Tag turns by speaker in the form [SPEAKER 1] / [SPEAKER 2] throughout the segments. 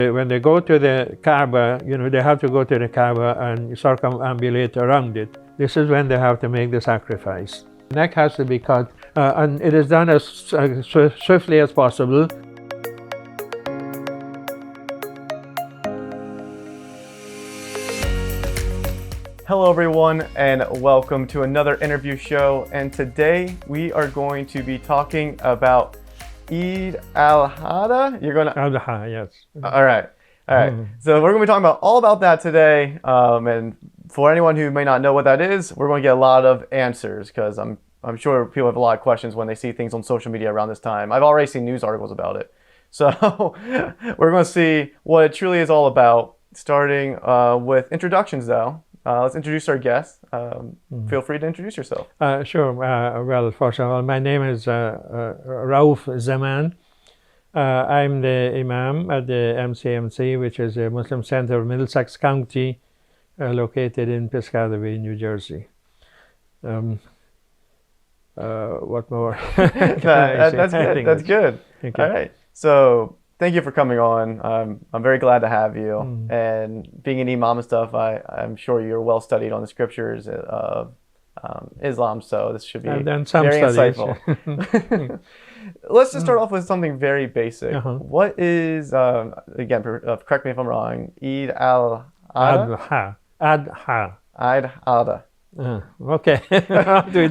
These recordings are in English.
[SPEAKER 1] When they go to the Kaaba, they have to go to the Kaaba and circumambulate around it. This is when they have to make the sacrifice. The neck has to be cut, and it is done as swiftly as possible.
[SPEAKER 2] Hello everyone, and welcome to another interview show. And today we are going to be talking about Eid al-Adha. You're gonna
[SPEAKER 1] Al-Adha, yes.
[SPEAKER 2] All right. So we're gonna be talking about all about that today. And for anyone who may not know what that is, we're going to get a lot of answers because I'm sure people have a lot of questions when they see things on social media around this time. I've already seen news articles about it. So we're going to see what it truly is all about. Starting with introductions, though. Let's introduce our guest. Feel free to introduce yourself.
[SPEAKER 1] Sure. Well, first of all, my name is Rauf Zaman. I'm the Imam at the MCMC, which is a Muslim Center of Middlesex County, located in Piscataway, New Jersey. What more?
[SPEAKER 2] That's good. That's good.
[SPEAKER 1] Okay.
[SPEAKER 2] All right. So thank you for coming on. I'm very glad to have you. And being an Imam and stuff, I'm sure you're well studied on the scriptures of Islam, so this should be
[SPEAKER 1] I've done some
[SPEAKER 2] very
[SPEAKER 1] studies.
[SPEAKER 2] insightful. Let's just start off with something very basic. What is, again, correct me if I'm wrong, Eid al-Adha?
[SPEAKER 1] Adha.
[SPEAKER 2] Eid al-Adha.
[SPEAKER 1] Okay.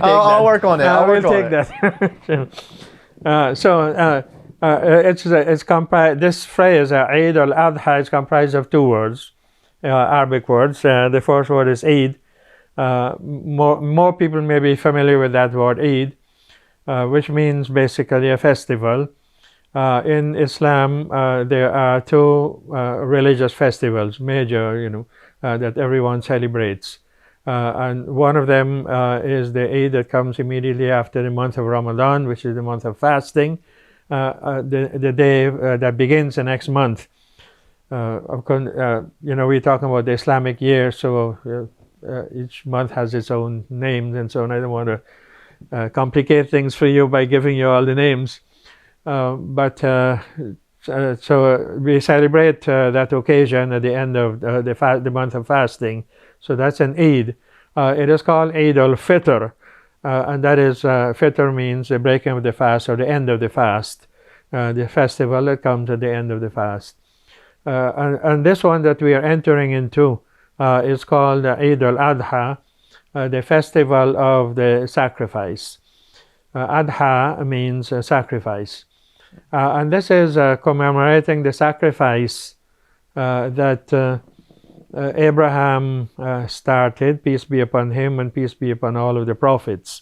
[SPEAKER 2] I'll work on it.
[SPEAKER 1] We'll take that. It's comprised. This phrase, Eid al-Adha, is comprised of two words, Arabic words. The first word is Eid. More people may be familiar with that word, Eid, which means basically a festival. In Islam, there are two religious festivals, major, that everyone celebrates. And one of them is the Eid that comes immediately after the month of Ramadan, which is the month of fasting. The day that begins the next month. Of course, we're talking about the Islamic year, so each month has its own names and so on. I don't want to complicate things for you by giving you all the names. So we celebrate that occasion at the end of the month of fasting. So that's an Eid. It is called Eid al-Fitr. And that is, Fitr means the breaking of the fast or the end of the fast, the festival that comes at the end of the fast. And this one that we are entering into is called Eid al-Adha, the festival of the sacrifice. Adha means sacrifice. And this is commemorating the sacrifice that Abraham started, peace be upon him and peace be upon all of the prophets.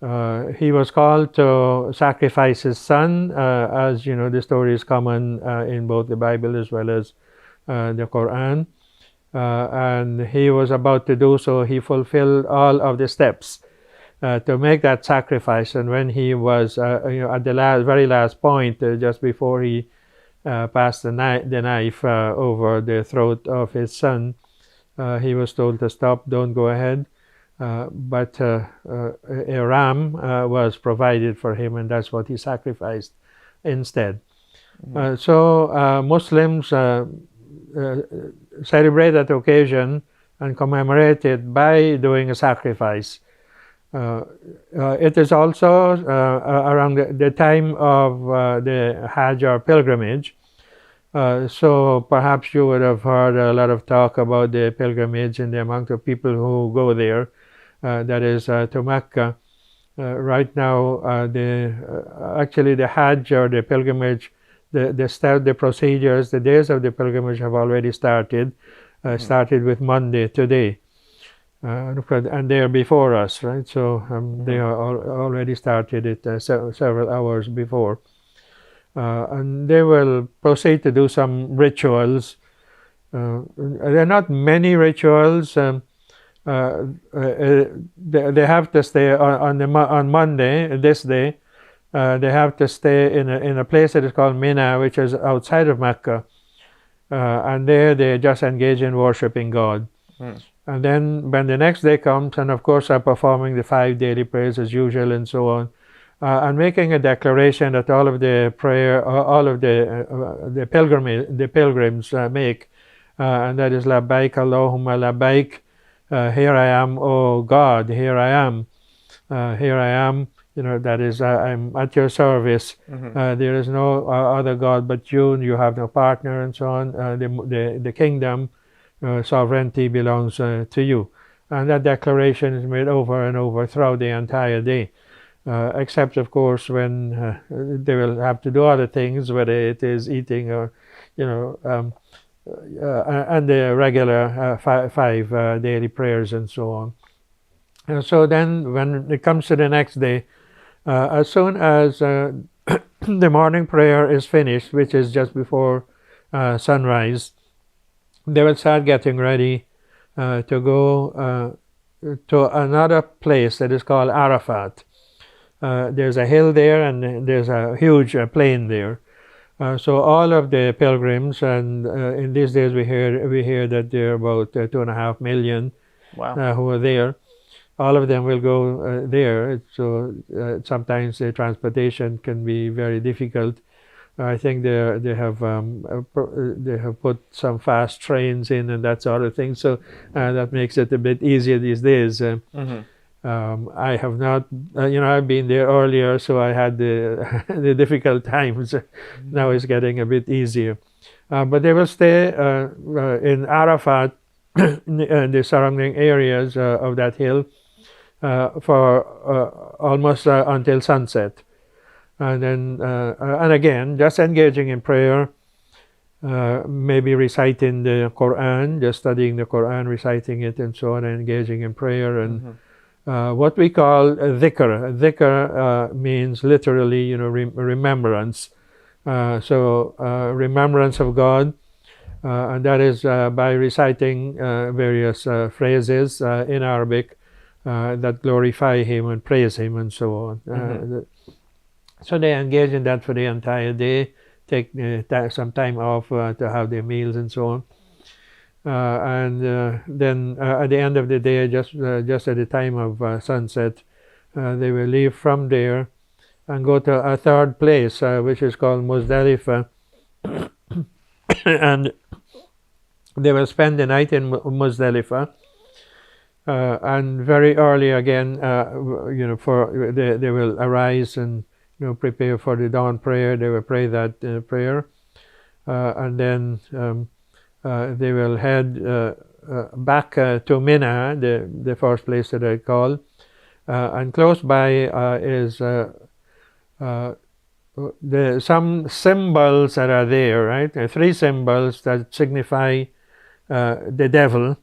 [SPEAKER 1] He was called to sacrifice his son, as you know, the story is common in both the Bible as well as the Quran. And he was about to do so. He fulfilled all of the steps to make that sacrifice. And when he was at the very last point, just before he passed the knife over the throat of his son, he was told to stop, don't go ahead. But a ram was provided for him, and that's what he sacrificed instead. So Muslims celebrate that occasion and commemorate it by doing a sacrifice. It is also around the time of the Hajj or pilgrimage. So perhaps you would have heard a lot of talk about the pilgrimage and the amount of people who go there, that is to Mecca. Right now, actually the Hajj or the pilgrimage, the procedures, the days of the pilgrimage have already started. Started with Monday today. And they are before us, right? So they are already started it several hours before. And they will proceed to do some rituals. There are not many rituals. They have to stay on Monday, this day. They have to stay in a place that is called Mina, which is outside of Mecca. And there they just engage in worshiping God. And then when the next day comes, and of course are performing the 5 daily prayers as usual and so on, and making a declaration that all of the prayer, all of the pilgrims make, and that is labbaik Allahumma labbaik, here I am, O God, here I am, here I am. That is, I'm at your service. There is no other God but you. You have no partner, and so on. The kingdom, sovereignty belongs to you. And that declaration is made over and over throughout the entire day. Except, of course, when they will have to do other things, whether it is eating or, and the regular five daily prayers and so on. And so then, when it comes to the next day, as soon as the morning prayer is finished, which is just before sunrise, they will start getting ready to go to another place that is called Arafat. There's a hill there, and there's a huge plain there. So all of the pilgrims, and in these days we hear that there are about 2.5 million who are there. All of them will go there. So sometimes the transportation can be very difficult. I think they have put some fast trains in and that sort of thing. So that makes it a bit easier these days. I have not, I've been there earlier, so I had the the difficult times. Now it's getting a bit easier. But they will stay in Arafat, in the surrounding areas of that hill, for almost until sunset. And then, and again, just engaging in prayer, maybe reciting the Quran, just studying the Quran, reciting it and so on, and engaging in prayer. And what we call dhikr. Dhikr means literally, remembrance. So remembrance of God, and that is by reciting various phrases in Arabic that glorify Him and praise Him and so on. So they engage in that for the entire day, take some time off to have their meals and so on. And then at the end of the day, just at the time of sunset, they will leave from there and go to a third place, which is called Muzdalifah. And they will spend the night in Muzdalifah. And very early again, they will arise and prepare for the dawn prayer. They will pray that prayer, and then they will head back to Mina, the first place that I call, and close by is some symbols that are there, right? 3 symbols that signify the devil.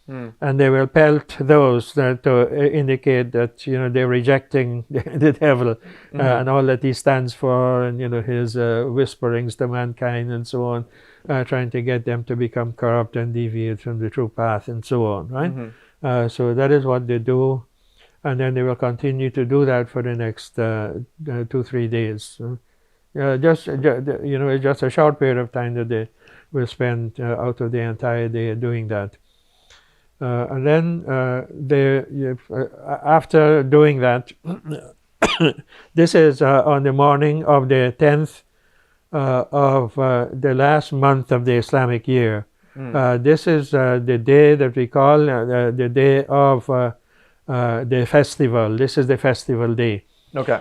[SPEAKER 1] And they will pelt those to indicate that they're rejecting the devil and all that he stands for, and his whisperings to mankind and so on, trying to get them to become corrupt and deviate from the true path and so on, right? So that is what they do, and then they will continue to do that for the next 2-3 days. It's just a short period of time that they will spend out of the entire day doing that. And then after doing that, this is on the morning of the 10th of the last month of the Islamic year. This is the day that we call the day of the festival. This is the festival day.
[SPEAKER 2] Okay.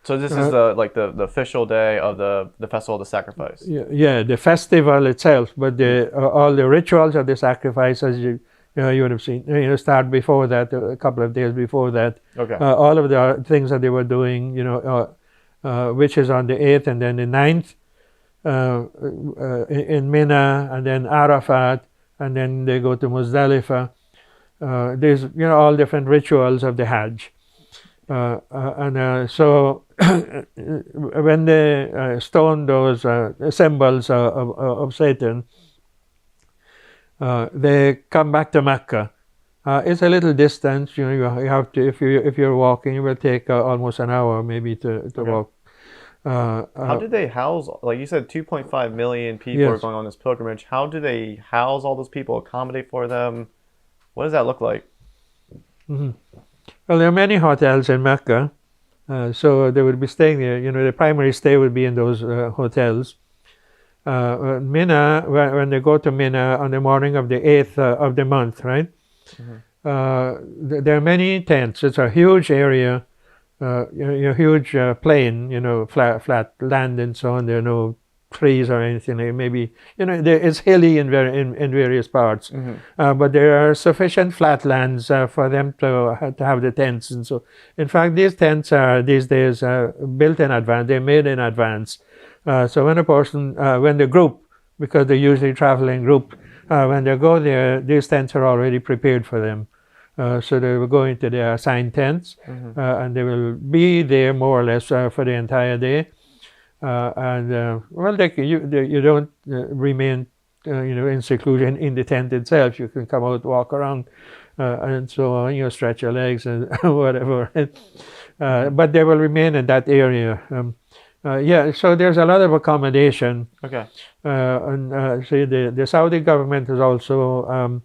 [SPEAKER 2] So this is the official day of the festival of the sacrifice.
[SPEAKER 1] Yeah, the festival itself, but all the rituals of the sacrifice, as you would have seen, start before that, a couple of days before that.
[SPEAKER 2] Okay.
[SPEAKER 1] All of the things that they were doing, which is on the 8th and then the 9th in Mina, and then Arafat, and then they go to Muzdalifah. There's all different rituals of the Hajj. So when they stone those symbols of Satan, they come back to Mecca. It's a little distance. You have to, if you're walking, it will take almost an hour maybe to walk.
[SPEAKER 2] How do they house, like you said, 2.5 million people are going on this pilgrimage? How do they house all those people, accommodate for them? What does that look like?
[SPEAKER 1] Well, there are many hotels in Mecca, So they would be staying there. The primary stay would be in those hotels. Mina, when they go to Mina on the morning of the 8th of the month, right? There are many tents. It's a huge area, huge plain, flat land and so on. There are no trees or anything. Maybe it's hilly in various parts, but there are sufficient flat lands for them to have the tents. And so, in fact, these tents are these days built in advance. They're made in advance. So when when the group, because they usually travel in group, when they go there, these tents are already prepared for them. So they will go into their assigned tents, and they will be there more or less for the entire day. Well, you don't remain, in seclusion in the tent itself. You can come out, walk around, and so on. Stretch your legs and whatever. But they will remain in that area. So there's a lot of accommodation.
[SPEAKER 2] Okay.
[SPEAKER 1] And see, the Saudi government has also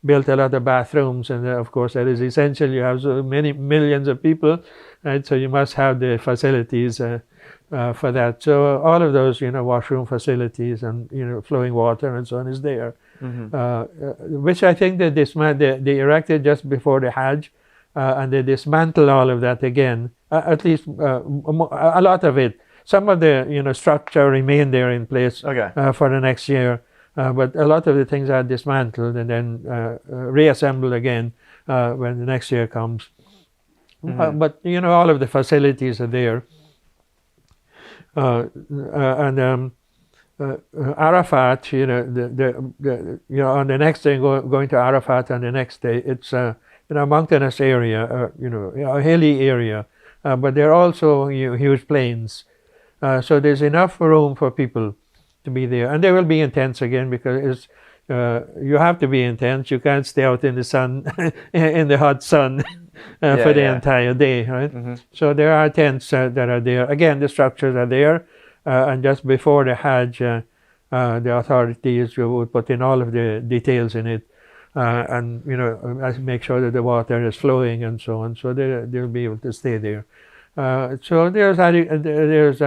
[SPEAKER 1] built a lot of bathrooms, and of course that is essential. You have so many millions of people, right? So you must have the facilities for that. So all of those, washroom facilities and flowing water and so on is there, which I think that they erected just before the Hajj, and they dismantled all of that again. At least a lot of it. Some of the structure remained there in place for the next year, but a lot of the things are dismantled and then reassembled again when the next year comes. But all of the facilities are there. And Arafat, on the next day, going to Arafat on the next day, it's a mountainous area, a hilly area, but there are also huge plains. So there's enough room for people to be there, and they will be in tents again because you have to be in tents. You can't stay out in the sun, in the hot sun, for the entire day, right? So there are tents that are there. Again, the structures are there, and just before the Hajj, the authorities would put in all of the details in it, and make sure that the water is flowing and so on. So they'll be able to stay there. So there's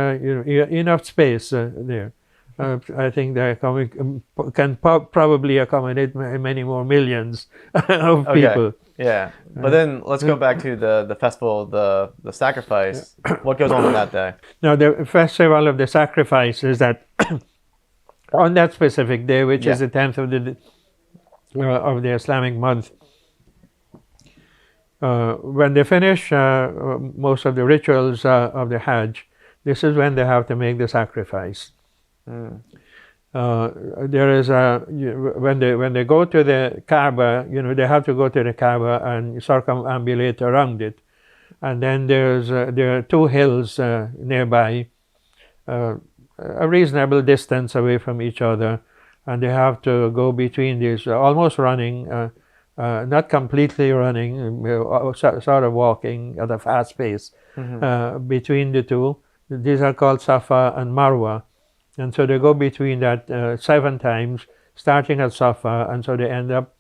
[SPEAKER 1] enough space there. I think they can probably accommodate many more millions of people.
[SPEAKER 2] Yeah, but then let's go back to the festival, the sacrifice. What goes on that day?
[SPEAKER 1] Now, the festival of the sacrifice is that on that specific day, which is the 10th of the Islamic month, when they finish most of the rituals of the Hajj, this is when they have to make the sacrifice. There is when they go to the Kaaba, they have to go to the Kaaba and circumambulate around it, and then there are two hills nearby, a reasonable distance away from each other, and they have to go between these, almost running, not completely running, sort of walking at a fast pace between the two. These are called Safa and Marwa. And so they go between that 7 times, starting at Safa, and so they end up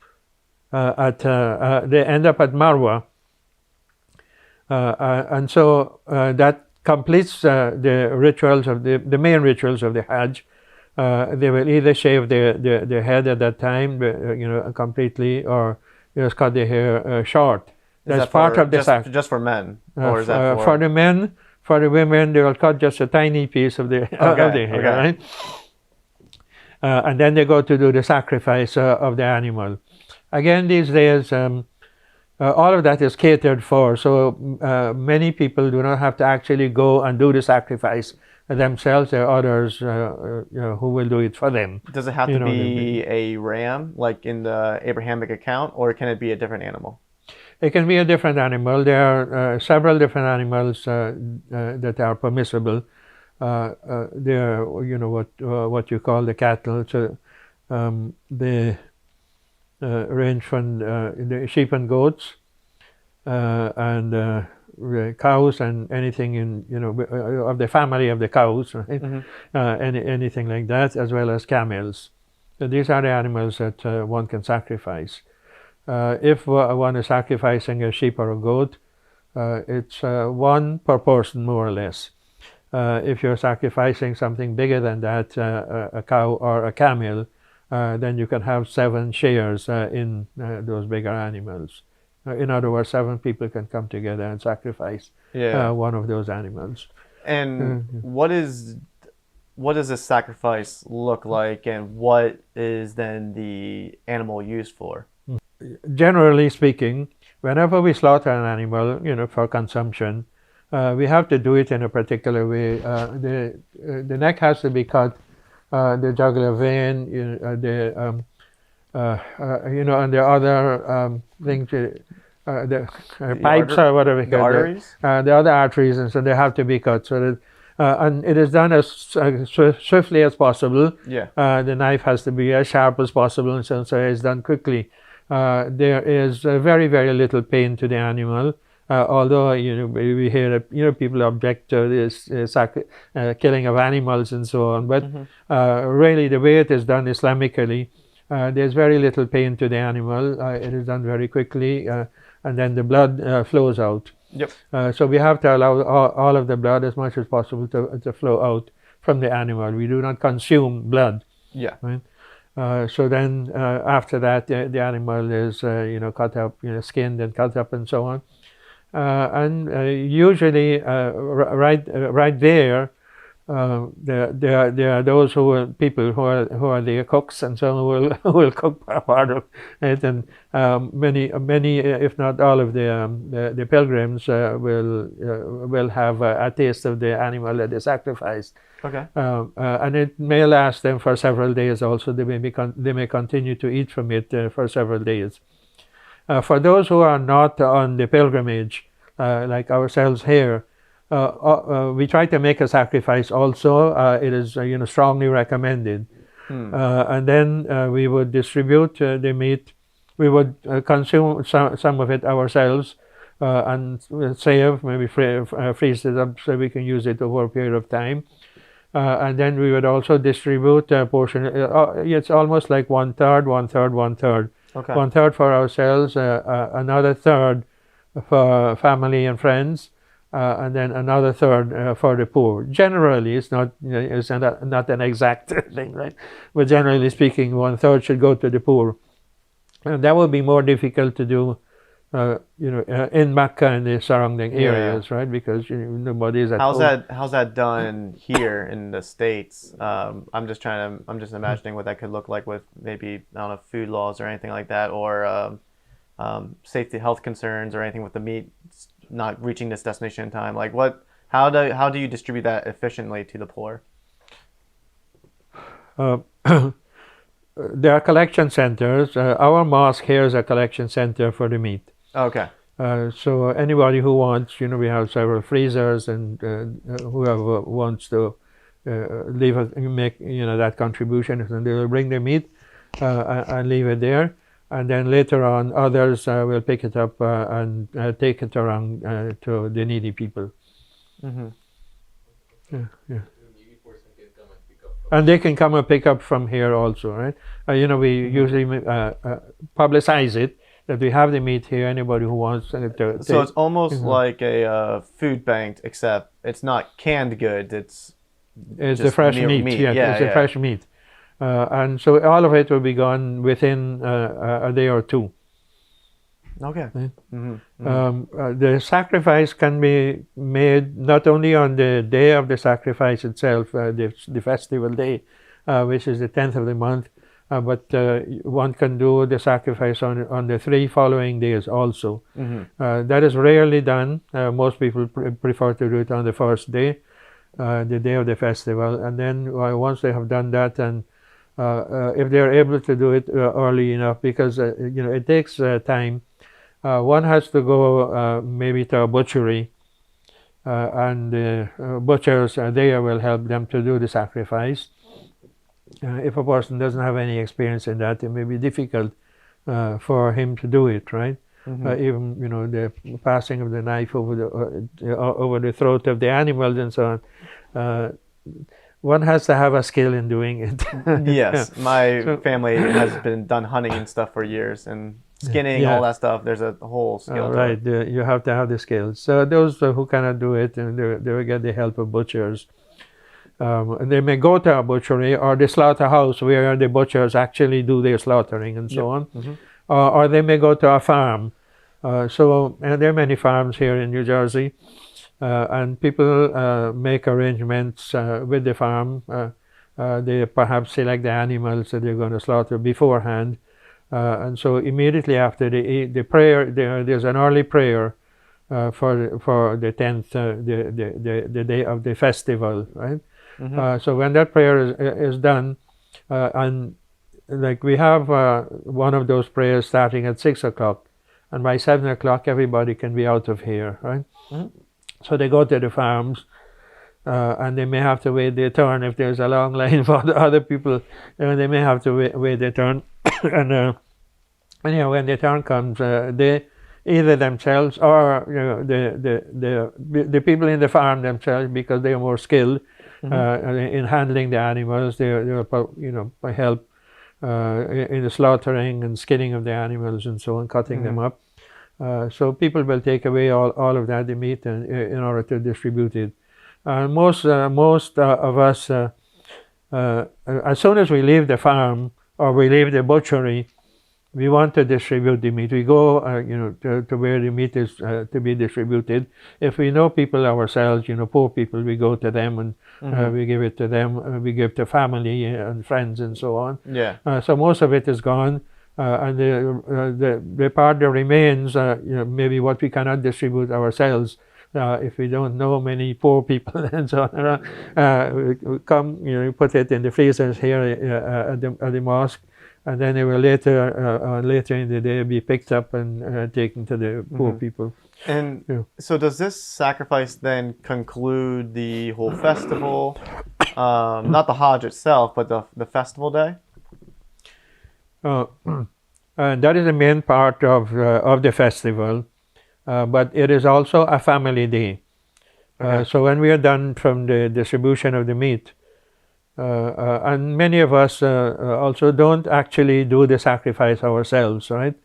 [SPEAKER 1] at Marwa, and so that completes the rituals of the main rituals of the Hajj. They will either shave their head at that time, completely, or just cut their hair short. That's part of the sacrifice.
[SPEAKER 2] Just for men, or is that
[SPEAKER 1] for the men? For the women, they will cut just a tiny pice of the hair, right? And then they go to do the sacrifice of the animal. Again, these days, all of that is catered for, so many people do not have to actually go and do the sacrifice themselves. There are others who will do it for them.
[SPEAKER 2] Does it have to be a ram, like in the Abrahamic account, or can it be a different animal?
[SPEAKER 1] It can be a different animal. There are several different animals that are permissible. There are what you call the cattle. So they range from the sheep and goats, and cows, and anything of the family of the cows, right? Anything like that, as well as camels. So these are the animals that one can sacrifice. If one is sacrificing a sheep or a goat, It's one per person, more or less. If you're sacrificing something bigger than that, a cow or a camel, then you can have 7 shares in those bigger animals. In other words, 7 people can come together and sacrifice one of those animals.
[SPEAKER 2] And what does this sacrifice look like, and what is then the animal used for?
[SPEAKER 1] Generally speaking, whenever we slaughter an animal, for consumption, we have to do it in a particular way. The neck has to be cut, the jugular vein, and the other things, the pipes or whatever we call it,
[SPEAKER 2] arteries?
[SPEAKER 1] The other arteries, and so they have to be cut. So that, and it is done as swiftly as possible. The knife has to be as sharp as possible, and so it's done quickly. There is very, very little pain to the animal. Although we hear that people object to this killing of animals and so on, but really the way it is done Islamically, there's very little pain to the animal. It is done very quickly, and then the blood flows out. So we have to allow all of the blood as much as possible to flow out from the animal. We do not consume blood. Right? So then after that, the animal is cut up, skinned and cut up and so on. And usually, right there, there are those people who are the cooks and so on who will cook part of it, and many, if not all of the pilgrims will have a taste of the animal that they sacrificed. And it may last them for several days. Also, they may continue to eat from it for several days. For those who are not on the pilgrimage, like ourselves here, we try to make a sacrifice also. It is strongly recommended. And then we would distribute the meat. We would consume some of it ourselves and save, maybe freeze it up so we can use it over a period of time. And then we would also distribute a portion. It's almost like 1/3, 1/3, 1/3. 1/3 for ourselves, another third for family and friends, and then another third for the poor. Generally, it's not an exact thing, right? But generally speaking, 1/3 should go to the poor, and that would be more difficult to do, in Mecca and the surrounding areas, right? Because nobody is at home.
[SPEAKER 2] How's that done here in the States? I'm just imagining what that could look like with maybe, I don't know, food laws or anything like that, or safety, health concerns, or anything with the meat not reaching this destination in time. Like how do you distribute that efficiently to the poor?
[SPEAKER 1] There are collection centers. Our mosque here is a collection center for the meat. So anybody who wants, we have several freezers, and whoever wants to make that contribution, and they will bring the meat and leave it there, and then later on others will pick it up and take it around to the needy people. And they can come and pick up from here also, right? We usually publicize it, that we have the meat here. Anybody who wants to
[SPEAKER 2] so it's almost like a food bank, except it's not canned goods. It's
[SPEAKER 1] the fresh meat. It's the fresh meat, and so all of it will be gone within a day or two. Right? The sacrifice can be made not only on the day of the sacrifice itself, the festival day, which is the 10th of the month, but one can do the sacrifice on the 3 following days also. That is rarely done. Most people prefer to do it on the first day, the day of the festival, and then once they have done that, and if they are able to do it early enough, because it takes time. One has to go maybe to a butchery, and the butchers there will help them to do the sacrifice. If a person doesn't have any experience in that, it may be difficult for him to do it, right? Even the passing of the knife over the throat of the animals and so on. One has to have a skill in doing it.
[SPEAKER 2] Yes, my family has been done hunting and stuff for years, and skinning, all that stuff. There's a whole skill to
[SPEAKER 1] right.
[SPEAKER 2] it.
[SPEAKER 1] You have to have the skills. So those who cannot do it, and they will get the help of butchers. And they may go to a butchery or the slaughterhouse where the butchers actually do their slaughtering and so on. Or they may go to a farm. And there are many farms here in New Jersey. And people make arrangements with the farm. They perhaps select the animals that they're going to slaughter beforehand. And so immediately after the prayer, there's an early prayer for the 10th, the day of the festival, right? So when that prayer is done, and like we have one of those prayers starting at 6 o'clock, and by 7 o'clock everybody can be out of here, right? So they go to the farms, and they may have to wait their turn if there's a long line for the other people. They may have to wait their turn, and when the turn comes, they either themselves or the people in the farm themselves, because they are more skilled in handling the animals. They help in the slaughtering and skinning of the animals and so on, cutting them up. So people will take away all of that, the meat, in order to distribute it. Most of us, as soon as we leave the farm or we leave the butchery, we want to distribute the meat. We go, to where the meat is to be distributed. If we know people ourselves, poor people, we go to them and we give it to them. We give to family and friends and so on. So most of it is gone, and the part that remains, maybe what we cannot distribute ourselves. If we don't know many poor people and so on, we come, put it in the freezers here at the mosque. And then it will later in the day be picked up and taken to the poor people.
[SPEAKER 2] And so does this sacrifice then conclude the whole festival? Not the Hajj itself, but the festival day?
[SPEAKER 1] And that is the main part of the festival. But it is also a family day. So when we are done from the distribution of the meat, and many of us also don't actually do the sacrifice ourselves, right?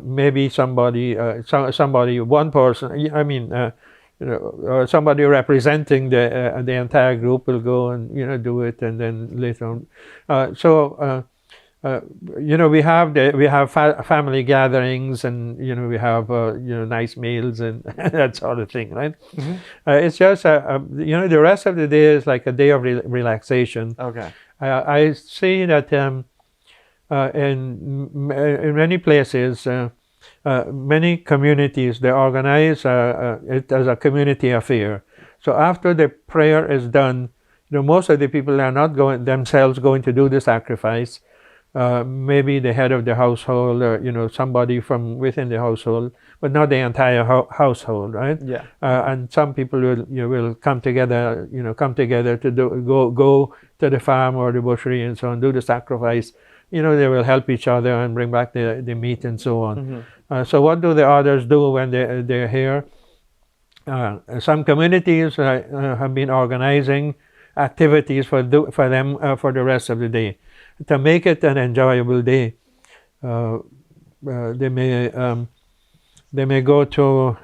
[SPEAKER 1] Maybe somebody, one person, somebody representing the entire group will go and do it, and then later on. We have family gatherings, and we have nice meals and that sort of thing, right? It's just the rest of the day is like a day of relaxation. I see that in many places, many communities, they organize it as a community affair. So after the prayer is done, most of the people are not themselves going to do the sacrifice. Maybe the head of the household, or somebody from within the household, but not the entire household, right? And some people will come together, to go to the farm or the butchery and so on, do the sacrifice. They will help each other and bring back the meat and so on. So what do the others do when they're here? Some communities have been organizing activities for them for the rest of the day. To make it an enjoyable day, they may go to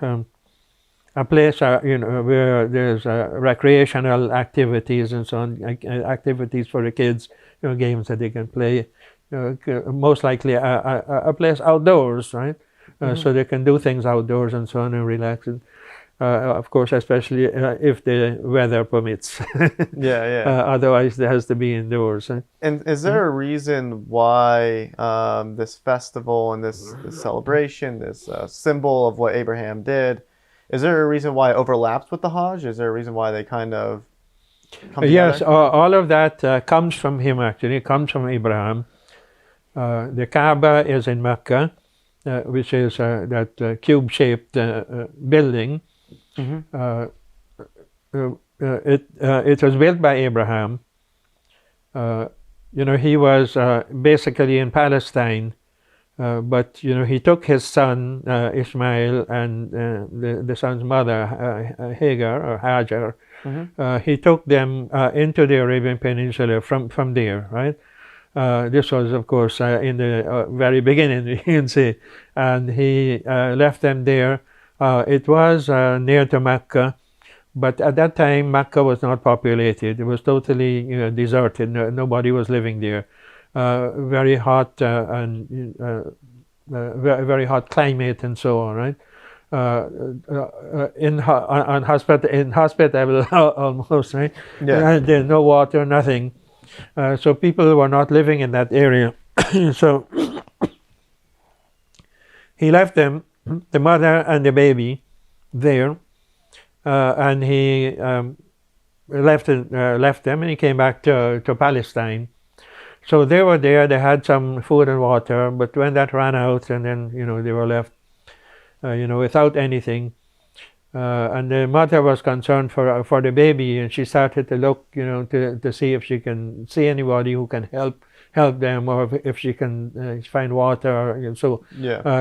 [SPEAKER 1] a place where there's recreational activities and so on, activities for the kids, games that they can play. Most likely a place outdoors, right? So they can do things outdoors and so on and relax. Of course, especially if the weather permits. Otherwise, there has to be indoors.
[SPEAKER 2] And is there a reason why this festival and this celebration, this symbol of what Abraham did, is there a reason why it overlaps with the Hajj? Is there a reason why they kind of come together?
[SPEAKER 1] Yes, all of that comes from him, actually. It comes from Abraham. The Kaaba is in Mecca, which is that cube-shaped building. It was built by Abraham. He was basically in Palestine, but he took his son Ishmael and the son's mother Hagar or Hajar. He took them into the Arabian Peninsula from there, right? This was, of course, in the very beginning, you can see. And he left them there. It was near to Mecca, but at that time, Mecca was not populated. It was totally, deserted. Nobody was living there. Very hot and very hot climate and so on, right? Inhospitable almost, right?
[SPEAKER 2] Yeah.
[SPEAKER 1] And there's no water, nothing. So people were not living in that area. So he left them, the mother and the baby, there, and he left them, and he came back to Palestine. So they were there. They had some food and water, but when that ran out, and then they were left, without anything. And the mother was concerned for the baby, and she started to look, to see if she can see anybody who can help them, or if she can find water. So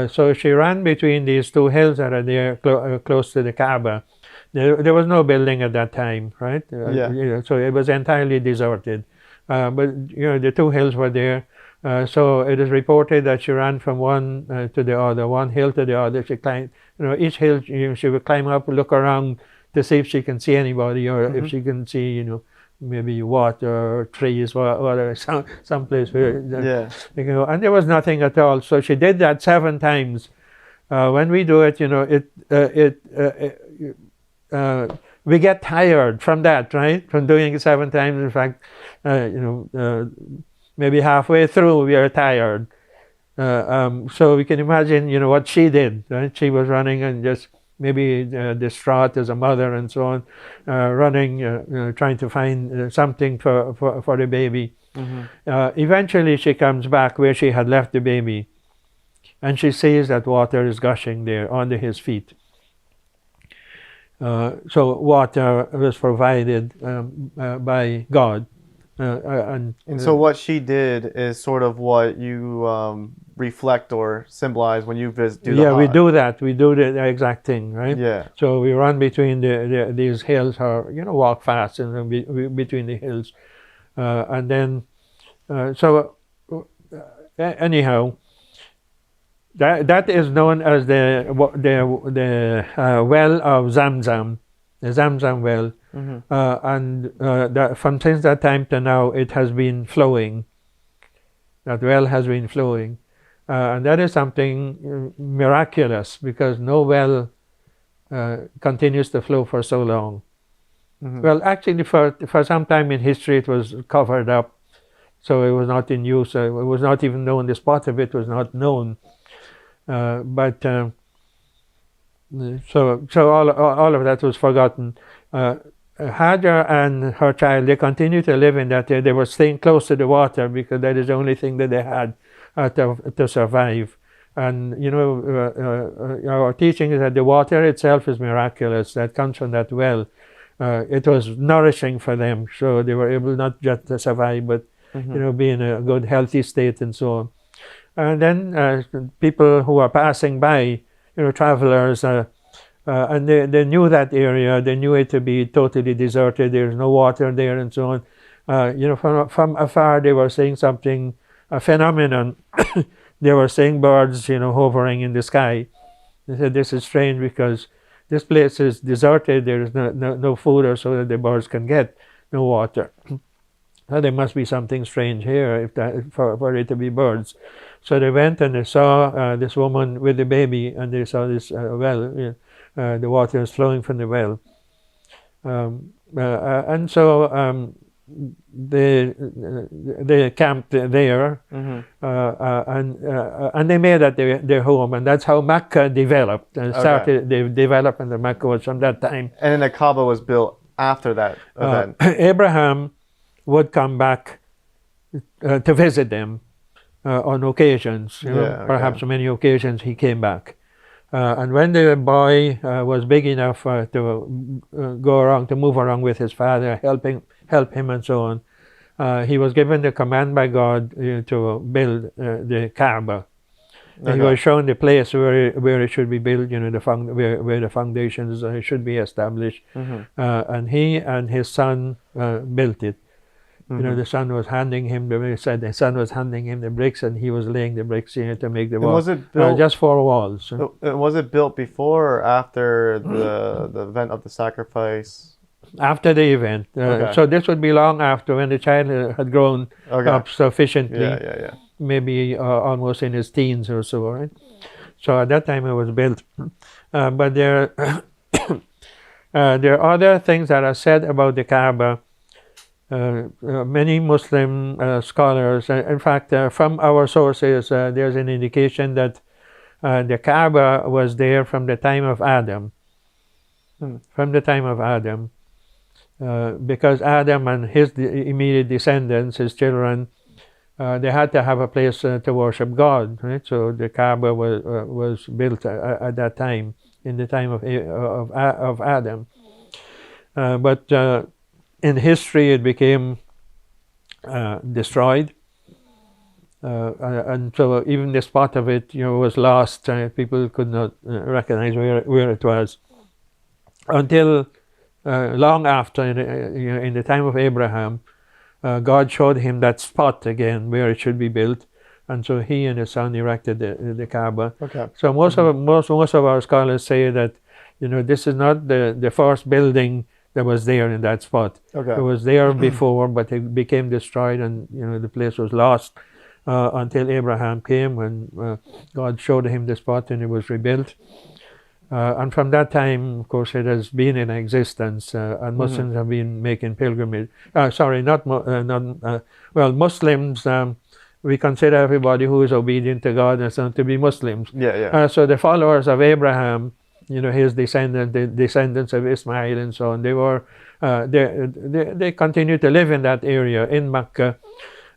[SPEAKER 1] so she ran between these two hills that are there close to the Kaaba. There was no building at that time, right? So it was entirely deserted. But the two hills were there. So it is reported that she ran from one to the other, one hill to the other. She climbed, each hill she would climb up, look around to see if she can see anybody, or if she can see, maybe water or trees or some place where and there was nothing at all. So she did that 7 times. When we do it, we get tired from that, right? From doing it 7 times. In fact, maybe halfway through we are tired. So we can imagine, what she did, right? She was running and just maybe distraught as a mother and so on, running, trying to find something for the baby. Eventually she comes back where she had left the baby, and she sees that water is gushing there under his feet. So water was provided by God. And
[SPEAKER 2] so what she did is sort of what you reflect or symbolize when you do the Hajj.
[SPEAKER 1] We do that. We do the exact thing, right?
[SPEAKER 2] Yeah.
[SPEAKER 1] So we run between these hills, or walk fast and between the hills, and then anyhow, that is known as the well of Zamzam, the Zamzam well. And from since that time to now, it has been flowing. That well has been flowing. And that is something miraculous, because no well continues to flow for so long. Well, actually, for some time in history, it was covered up. So it was not in use. It was not even known. The spot of it was not known. But so all of that was forgotten. Hajar and her child, they continued to live in that area. They were staying close to the water because that is the only thing that they had to survive. And our teaching is that the water itself is miraculous. That comes from that well. It was nourishing for them, so they were able not just to survive, but be in a good, healthy state and so on. And then people who are passing by, travelers. And they knew that area. They knew it to be totally deserted. There's no water there and so on. From afar, they were seeing something, a phenomenon. They were seeing birds, hovering in the sky. They said, this is strange because this place is deserted. There is no food or so that the birds can get, no water. So there must be something strange here for it to be birds. So they went and they saw this woman with the baby, and they saw this well. The water is flowing from the well, and so they camped there, and they made that their home, and that's how Mecca developed and started. The development of Mecca was from that time.
[SPEAKER 2] And then the Kaaba was built after that event.
[SPEAKER 1] Abraham would come back to visit them on occasions. Perhaps many occasions he came back. And when the boy was big enough to go around, to move around with his father, help him and so on, he was given the command by God to build the Kaaba. He was shown the place where it should be built, where the foundations should be established. And he and his son built it. You know, the son was handing him the son was handing him the bricks, and he was laying the bricks to make the wall.
[SPEAKER 2] Was it built
[SPEAKER 1] just 4 walls?
[SPEAKER 2] Was it built before or after the event of the sacrifice?
[SPEAKER 1] After the event.
[SPEAKER 2] Okay.
[SPEAKER 1] So this would be long after, when the child had grown up sufficiently.
[SPEAKER 2] Yeah.
[SPEAKER 1] Maybe almost in his teens or so, right? So at that time it was built. But there are other things that are said about the Kaaba. Many Muslim scholars, in fact, from our sources, there's an indication that the Kaaba was there from the time of Adam. From the time of Adam. Because Adam and his immediate descendants, his children, they had to have a place to worship God, right? So the Kaaba was built at that time, in the time of Adam. But in history, it became destroyed, and so even the spot of it, was lost. People could not recognize where it was until long after, in the time of Abraham. God showed him that spot again where it should be built, and so he and his son erected the Kaaba.
[SPEAKER 2] Okay.
[SPEAKER 1] So most of our scholars say that this is not the first building that was there in that spot.
[SPEAKER 2] Okay.
[SPEAKER 1] It was there before, but it became destroyed, and the place was lost until Abraham came, when God showed him the spot, and it was rebuilt. And from that time, of course, it has been in existence, and Muslims have been making pilgrimage. Muslims. We consider everybody who is obedient to God and so to be Muslims.
[SPEAKER 2] Yeah.
[SPEAKER 1] So the followers of Abraham, his descendants, the descendants of Ismail and so on, they continue to live in that area in Mecca,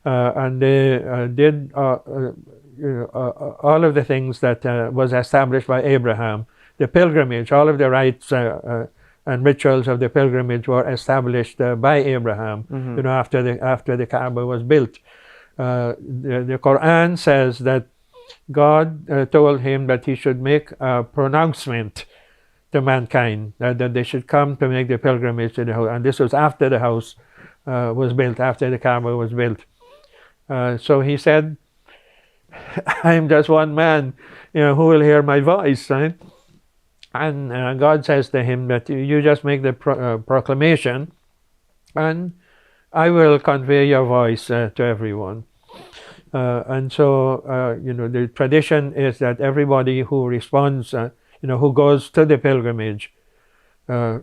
[SPEAKER 1] and they did all of the things that was established by Abraham. The pilgrimage, all of the rites and rituals of the pilgrimage were established by Abraham. After the Kaaba was built. The Quran says that God told him that he should make a pronouncement to mankind, that they should come to make the pilgrimage to the house. And this was after the house was built, after the Kaaba was built. So he said, I'm just one man, who will hear my voice, right? And God says to him that you just make the proclamation, and I will convey your voice to everyone. And so, the tradition is that everybody who responds, who goes to the pilgrimage, and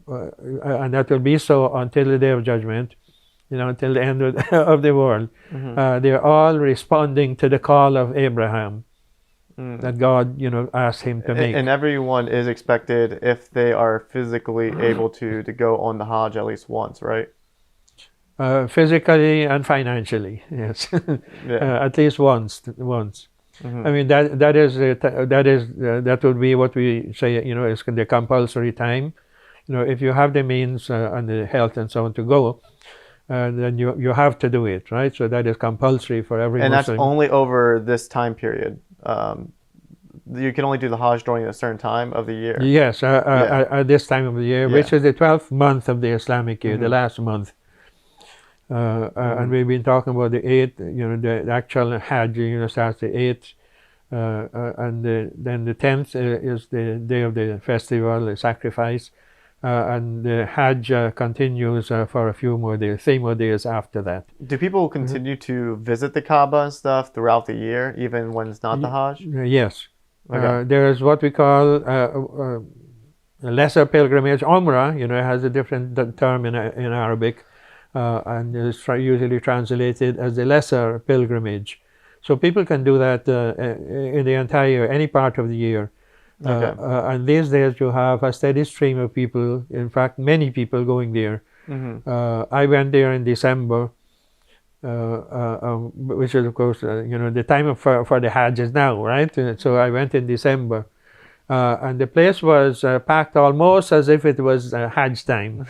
[SPEAKER 1] that will be so until the Day of Judgment, until the end of the world, they're all responding to the call of Abraham that God, asked him to make.
[SPEAKER 2] And everyone is expected, if they are physically able to go on the Hajj at least once, right?
[SPEAKER 1] Physically and financially, yes. At least once. I mean, that would be what we say, is the compulsory time. If you have the means and the health and so on to go, then you have to do it, right? So that is compulsory for every Muslim.
[SPEAKER 2] And that's only over this time period. You can only do the Hajj during a certain time of the year.
[SPEAKER 1] Yes, at this time of the year, which is the 12th month of the Islamic year, the last month. And we've been talking about the 8th, the actual Hajj, starts the 8th, and then the 10th is the day of the festival, the sacrifice, and the Hajj continues for a few more days, 3 more days after that.
[SPEAKER 2] Do people continue to visit the Kaaba and stuff throughout the year, even when it's not the Hajj?
[SPEAKER 1] Yes.
[SPEAKER 2] Okay.
[SPEAKER 1] There is what we call a lesser pilgrimage, Umrah, it has a different term in Arabic. And is usually translated as the lesser pilgrimage. So people can do that in the entire, any part of the year.
[SPEAKER 2] Okay.
[SPEAKER 1] And these days you have a steady stream of people, in fact, many people going there. I went there in December, which is, of course, the time for the Hajj is now, right? So I went in December. And the place was packed almost as if it was Hajj time.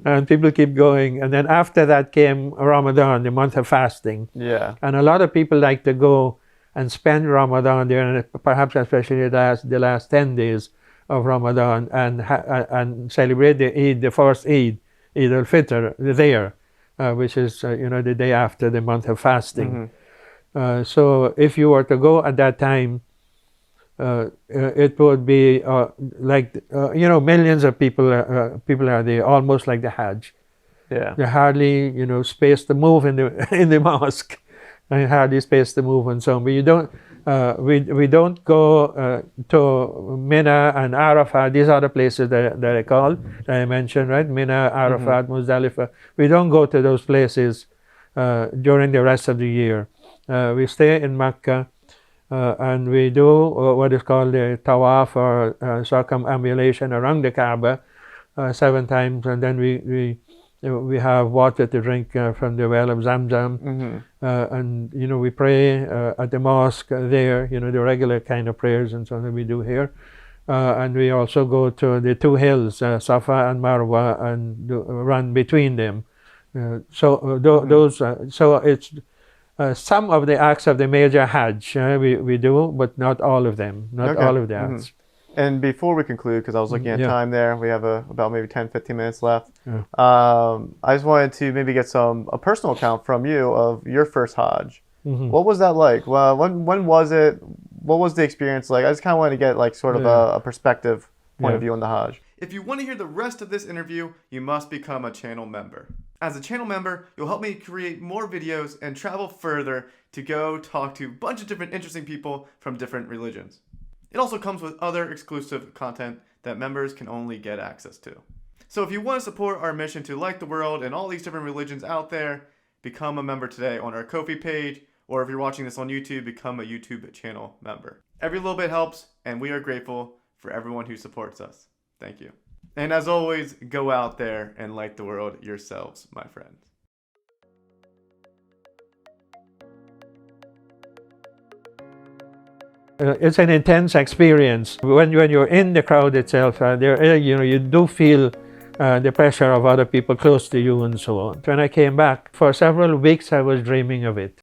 [SPEAKER 1] And people keep going. And then after that came Ramadan, the month of fasting.
[SPEAKER 2] Yeah.
[SPEAKER 1] And a lot of people like to go and spend Ramadan there, and perhaps especially the last 10 days of Ramadan, and celebrate the Eid, the first Eid, Eid al-Fitr there, which is the day after the month of fasting. So if you were to go at that time, it would be millions of people are there, almost like the Hajj.
[SPEAKER 2] Yeah.
[SPEAKER 1] They hardly space to move in the in the mosque, and hardly space to move and so on. But you don't we don't go to Mina and Arafat. These are the places that I called, that I mentioned, right? Mina, Arafat, Muzdalifah. We don't go to those places during the rest of the year. We stay in Mecca, and we do what is called the tawaf, or circumambulation around the Kaaba 7 times, and then we have water to drink from the well of Zamzam, and we pray at the mosque there, the regular kind of prayers and so on that we do here, and we also go to the 2 hills, Safa and Marwa, and run between them. So it's some of the acts of the major Hajj we do, but not all of them, not all of the acts.
[SPEAKER 2] And before we conclude, because I was looking at time there, we have about maybe 10-15 minutes left. I just wanted to maybe get a personal account from you of your first Hajj. What was that like? Well, when was it? What was the experience like? I just kind of wanted to get like sort of a perspective point of view on the Hajj. If you want to hear the rest of this interview, you must become a channel member. As a channel member, you'll help me create more videos and travel further to go talk to a bunch of different interesting people from different religions. It also comes with other exclusive content that members can only get access to. So if you want to support our mission to light the world and all these different religions out there, become a member today on our Ko-fi page, or if you're watching this on YouTube, become a YouTube channel member. Every little bit helps, and we are grateful for everyone who supports us. Thank you. And as always, go out there and light the world yourselves, my friends.
[SPEAKER 1] It's an intense experience. When you're in the crowd itself, you do feel the pressure of other people close to you and so on. When I came back, for several weeks I was dreaming of it.